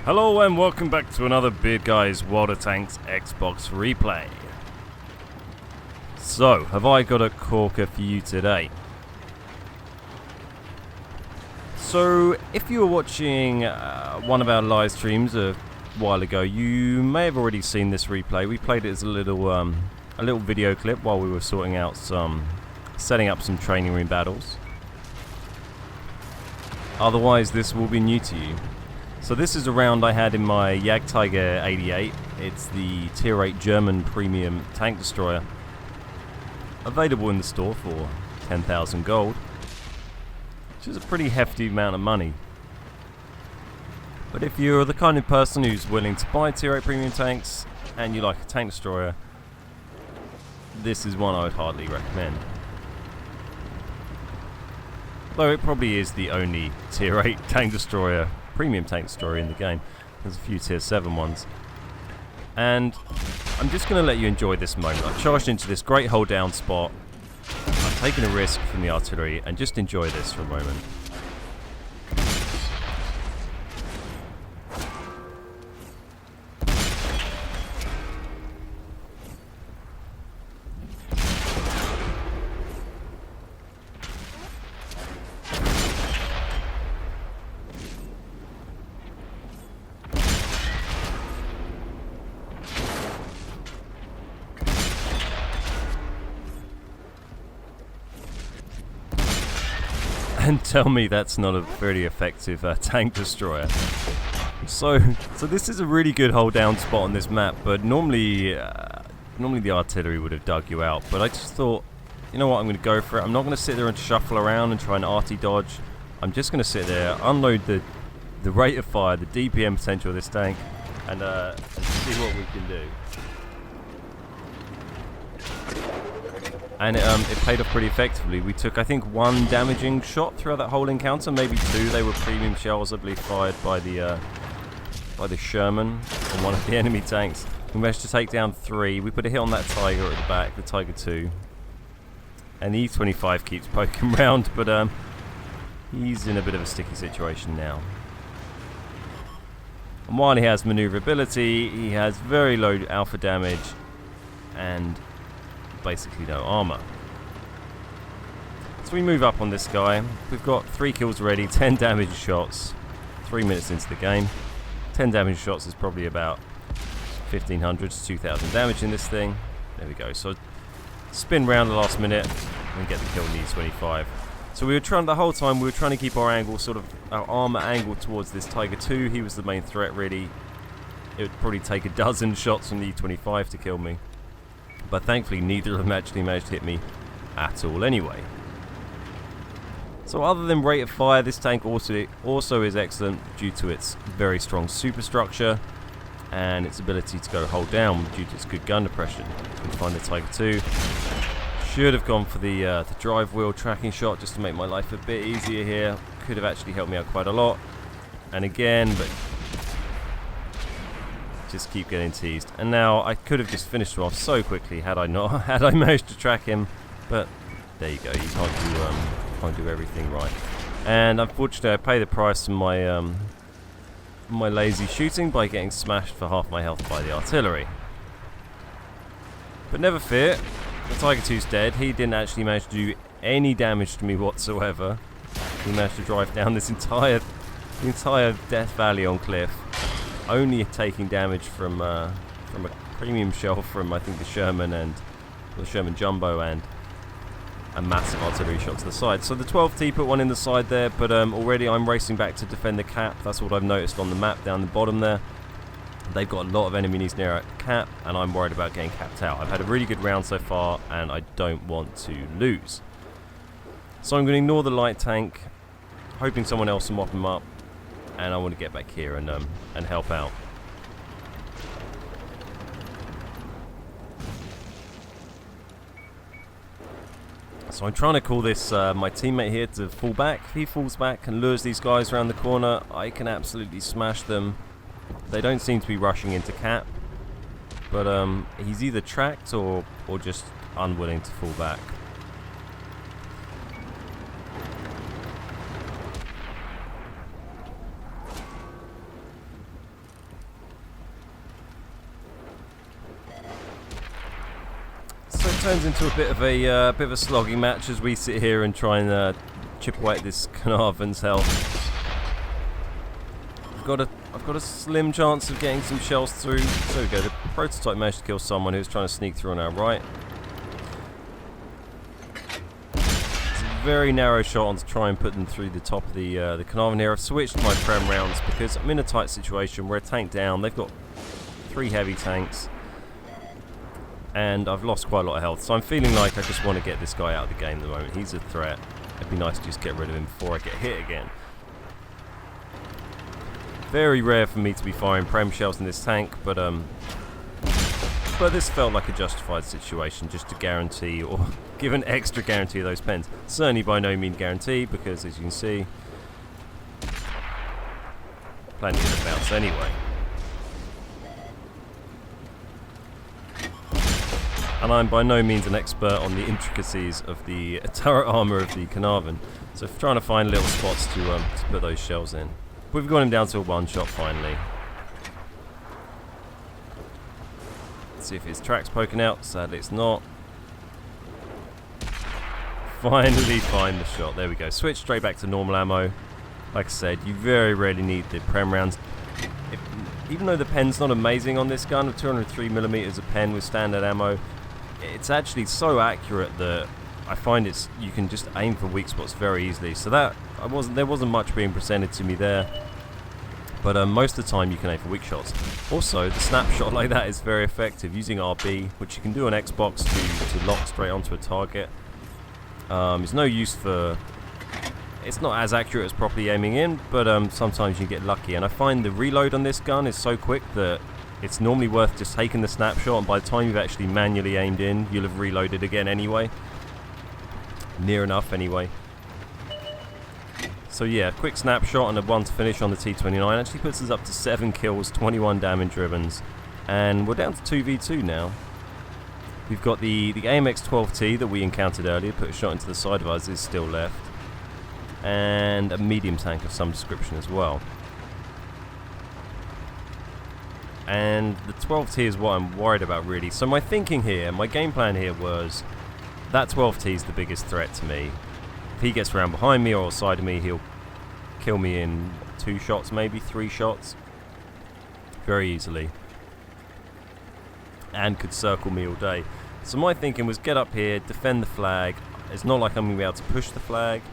Hello and welcome back to another Beard Guys World of Tanks Xbox replay. So, have I got a corker for you today? So, if you were watching one of our live streams a while ago, you may have already seen this replay. We played it as a little video clip while we were setting up some training room battles. Otherwise, this will be new to you. So this is a round I had in my Jagdtiger 88. It's the Tier 8 German premium tank destroyer. Available in the store for 10,000 gold, which is a pretty hefty amount of money. But if you're the kind of person who's willing to buy Tier 8 premium tanks and you like a tank destroyer, this is one I would hardly recommend. Though it probably is the only Tier 8 tank destroyer, premium tank destroyer in the game. There's a few Tier 7 ones. And I'm just going to let you enjoy this moment. I've charged into this great hold down spot. I've taken a risk from the artillery and just enjoy this for a moment. And tell me that's not a very effective tank destroyer. So this is a really good hold down spot on this map, but normally the artillery would have dug you out. But I just thought, you know what, I'm going to go for it. I'm not going to sit there and shuffle around and try and arty dodge. I'm just going to sit there, unload the rate of fire, the DPM potential of this tank, and see what we can do. And it paid off pretty effectively. We took, I think, one damaging shot throughout that whole encounter, maybe two. They were premium shells, I believe, fired by the Sherman on one of the enemy tanks. We managed to take down 3. We put a hit on that Tiger at the back, the Tiger 2. And the E-25 keeps poking round, but he's in a bit of a sticky situation now. And while he has maneuverability, he has very low alpha damage and basically no armor. So we move up on this guy. We've got 3 kills already, 10 damage shots, 3 minutes into the game. 10 damage shots is probably about 1,500 to 2,000 damage in this thing. There we go. So spin round the last minute and get the kill in the E-25. So we were trying, the whole time we were trying to keep our angle, sort of our armor angle towards this Tiger 2. He was the main threat really. It would probably take a dozen shots from the E-25 to kill me. But thankfully neither of them actually managed to hit me at all anyway. So other than rate of fire, this tank also is excellent due to its very strong superstructure and its ability to go hold down due to its good gun depression. We can find the Tiger 2. Should have gone for the drive wheel tracking shot just to make my life a bit easier here. Could have actually helped me out quite a lot. And again, but just keep getting teased. And now I could have just finished him off so quickly had I managed to track him. But there you go. You can't do everything right. And unfortunately, I pay the price in my my lazy shooting by getting smashed for half my health by the artillery. But never fear, the Tiger 2's dead. He didn't actually manage to do any damage to me whatsoever. He managed to drive down this entire Death Valley on cliff, only taking damage from a premium shell from, I think, the Sherman and the Sherman Jumbo and a massive artillery shot to the side. So the 12T put one in the side there, but already I'm racing back to defend the cap. That's what I've noticed on the map down the bottom there. They've got a lot of enemies near a cap, and I'm worried about getting capped out. I've had a really good round so far, and I don't want to lose. So I'm going to ignore the light tank, hoping someone else will mop him up, and I want to get back here and help out. So I'm trying to call this my teammate here to fall back. If he falls back and lures these guys around the corner, I can absolutely smash them. They don't seem to be rushing into cap, but he's either tracked or just unwilling to fall back. turns into a bit of a slogging match as we sit here and try and chip away at this Carnarvon's health. I've got a slim chance of getting some shells through. There we go. The prototype managed to kill someone who was trying to sneak through on our right. It's a very narrow shot on to try and put them through the top of the Carnarvon here. I've switched my Prem rounds because I'm in a tight situation. We're a tank down. They've got 3 heavy tanks. And I've lost quite a lot of health. So I'm feeling like I just want to get this guy out of the game at the moment. He's a threat. It'd be nice to just get rid of him before I get hit again. Very rare for me to be firing Prem shells in this tank, but this felt like a justified situation just to guarantee or give an extra guarantee of those pens. Certainly by no means guarantee, because as you can see, plenty of the bounce anyway. And I'm by no means an expert on the intricacies of the turret armor of the Carnarvon, so trying to find little spots to put those shells in. We've got him down to a 1-shot finally. Let's see if his track's poking out. Sadly it's not. Finally find the shot. There we go. Switch straight back to normal ammo. Like I said, you very rarely need the Prem rounds. Even though the pen's not amazing on this gun, with 203mm of pen with standard ammo, it's actually so accurate that I find you can just aim for weak spots very easily. So there wasn't much being presented to me there, but most of the time you can aim for weak shots. Also, the snapshot like that is very effective using RB, which you can do on Xbox to lock straight onto a target. It's no use for. It's not as accurate as properly aiming in, but sometimes you get lucky. And I find the reload on this gun is so quick that it's normally worth just taking the snapshot, and by the time you've actually manually aimed in, you'll have reloaded again anyway. Near enough anyway. So yeah, quick snapshot and a 1 to finish on the T29 actually puts us up to 7 kills, 21 damage ribbons, and we're down to 2v2 now. We've got the AMX 12T that we encountered earlier, put a shot into the side of us, is still left, and a medium tank of some description as well. And the 12T is what I'm worried about really. So my thinking here, my game plan here was that 12T is the biggest threat to me. If he gets around behind me or side of me, he'll kill me in 2 shots, maybe 3 shots. Very easily. And could circle me all day. So my thinking was get up here, defend the flag. It's not like I'm going to be able to push the flag.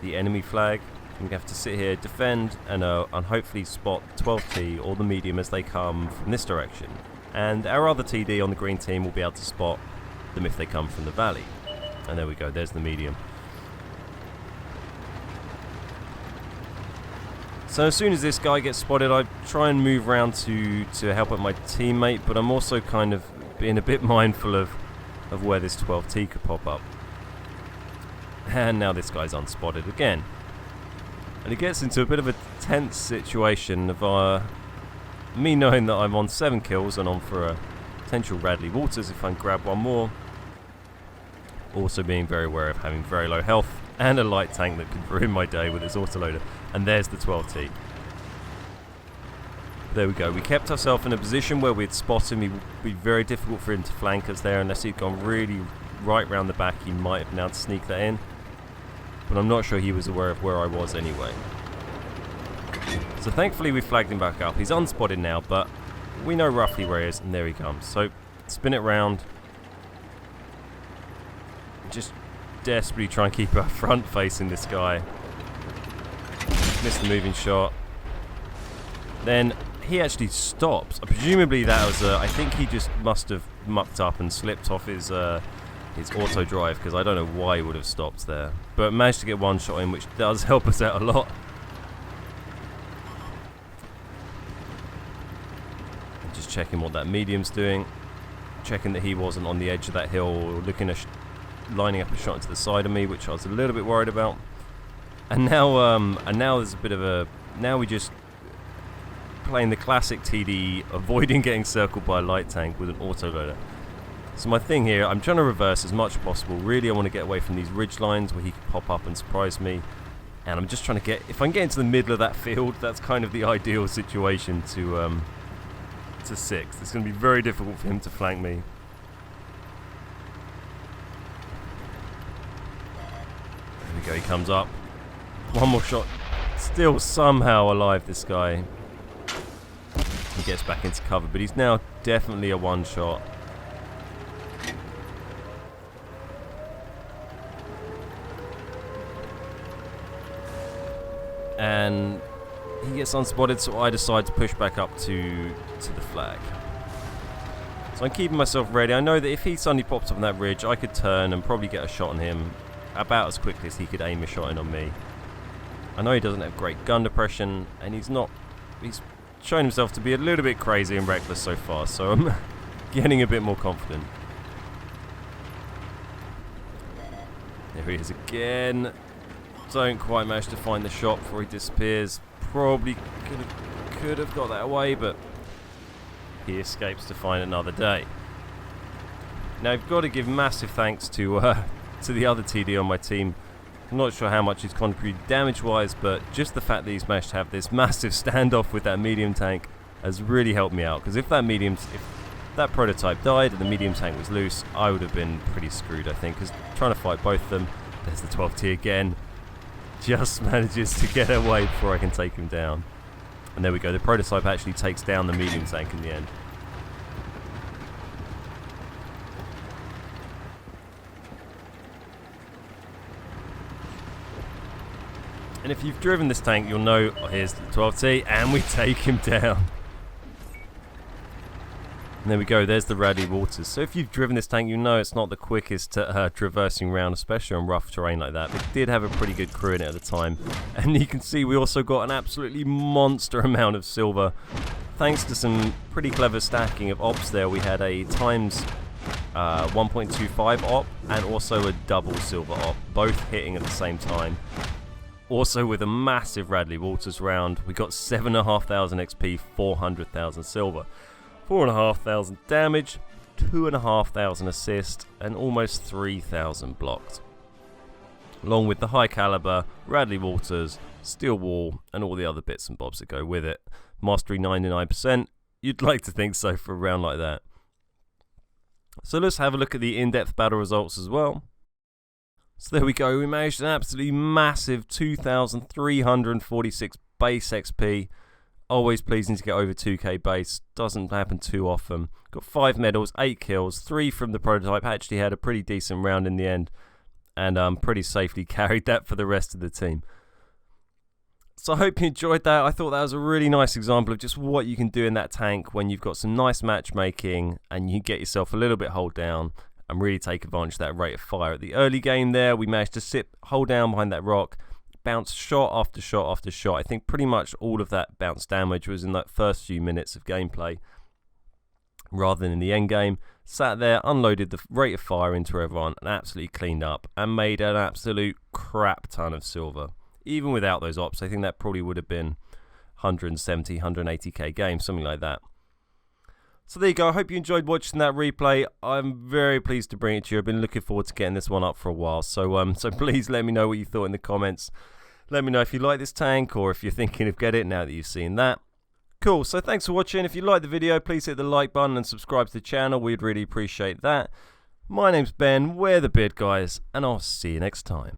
The enemy flag. I'm going to have to sit here, defend, and hopefully spot the 12T or the medium as they come from this direction. And our other TD on the green team will be able to spot them if they come from the valley. And there we go, there's the medium. So as soon as this guy gets spotted, I try and move around to help out my teammate, but I'm also kind of being a bit mindful of where this 12T could pop up. And now this guy's unspotted again. And it gets into a bit of a tense situation of me knowing that I'm on 7 kills and on for a potential Radley Waters if I can grab one more. Also being very aware of having very low health and a light tank that could ruin my day with its autoloader. And there's the 12T. There we go. We kept ourselves in a position where we'd spot him. It would be very difficult for him to flank us there unless he'd gone really right round the back. He might have been able to sneak that in. But I'm not sure he was aware of where I was anyway. So thankfully we flagged him back up. He's unspotted now, but we know roughly where he is, and there he comes. So spin it round. Just desperately try and keep our front facing this guy. Missed the moving shot. Then he actually stops. Presumably that was I think he just must have mucked up and slipped off his auto drive, because I don't know why he would have stopped there. But managed to get one shot in, which does help us out a lot. Just checking what that medium's doing. Checking that he wasn't on the edge of that hill, or lining up a shot into the side of me, which I was a little bit worried about. And now there's a bit of a... Now we just playing the classic TD, avoiding getting circled by a light tank with an autoloader. So my thing here, I'm trying to reverse as much as possible. Really, I want to get away from these ridge lines where he can pop up and surprise me. And I'm just trying to get... If I can get into the middle of that field, that's kind of the ideal situation to 6. It's going to be very difficult for him to flank me. go, he comes up. One more shot. Still somehow alive, this guy. He gets back into cover, but he's now definitely a one-shot. And he gets unspotted, so I decide to push back up to the flag. So I'm keeping myself ready. I know that if he suddenly pops up on that ridge, I could turn and probably get a shot on him about as quickly as he could aim a shot in on me. I know he doesn't have great gun depression, and he's shown himself to be a little bit crazy and reckless so far, so I'm getting a bit more confident. There he is again. Don't quite manage to find the shot before he disappears. Probably could have got that away, but he escapes to find another day. Now I've got to give massive thanks to the other TD on my team. I'm not sure how much he's contributed damage-wise, but just the fact that he's managed to have this massive standoff with that medium tank has really helped me out. Because if that prototype died and the medium tank was loose, I would have been pretty screwed, I think. Because trying to fight both of them, there's the 12T again. Just manages to get away before I can take him down. And there we go, the prototype actually takes down the medium tank in the end. And if you've driven this tank, you'll know, oh, here's the 12T, and we take him down. And there we go, there's the Radley Waters. So if you've driven this tank, you know it's not the quickest traversing round, especially on rough terrain like that. But it did have a pretty good crew in it at the time. And you can see we also got an absolutely monster amount of silver. Thanks to some pretty clever stacking of ops there, we had a times 1.25 op and also a double silver op, both hitting at the same time. Also with a massive Radley Waters round, we got 7,500 XP, 400,000 silver. 4,500 damage, 2,500 assist, and almost 3,000 blocked. Along with the high caliber, Radley Waters, steel wall, and all the other bits and bobs that go with it. Mastery 99%, you'd like to think so for a round like that. So let's have a look at the in-depth battle results as well. So there we go, we managed an absolutely massive 2,346 base XP. Always pleasing to get over 2k base, doesn't happen too often. Got 5 medals, 8 kills, 3 from the prototype, actually had a pretty decent round in the end, and pretty safely carried that for the rest of the team. So I hope you enjoyed that. I thought that was a really nice example of just what you can do in that tank when you've got some nice matchmaking and you get yourself a little bit hold down and really take advantage of that rate of fire. At the early game there, we managed to hold down behind that rock, bounce shot after shot after shot. I think pretty much all of that bounce damage was in that first few minutes of gameplay rather than in the end game. Sat there, unloaded the rate of fire into everyone and absolutely cleaned up and made an absolute crap ton of silver. Even without those ops, I think that probably would have been 170, 180k game, something like that. So there you go. I hope you enjoyed watching that replay. I'm very pleased to bring it to you. I've been looking forward to getting this one up for a while. So please let me know what you thought in the comments. Let me know if you like this tank or if you're thinking of getting it now that you've seen that. Cool. So thanks for watching. If you like the video, please hit the like button and subscribe to the channel. We'd really appreciate that. My name's Ben. We're the Beard Guys, and I'll see you next time.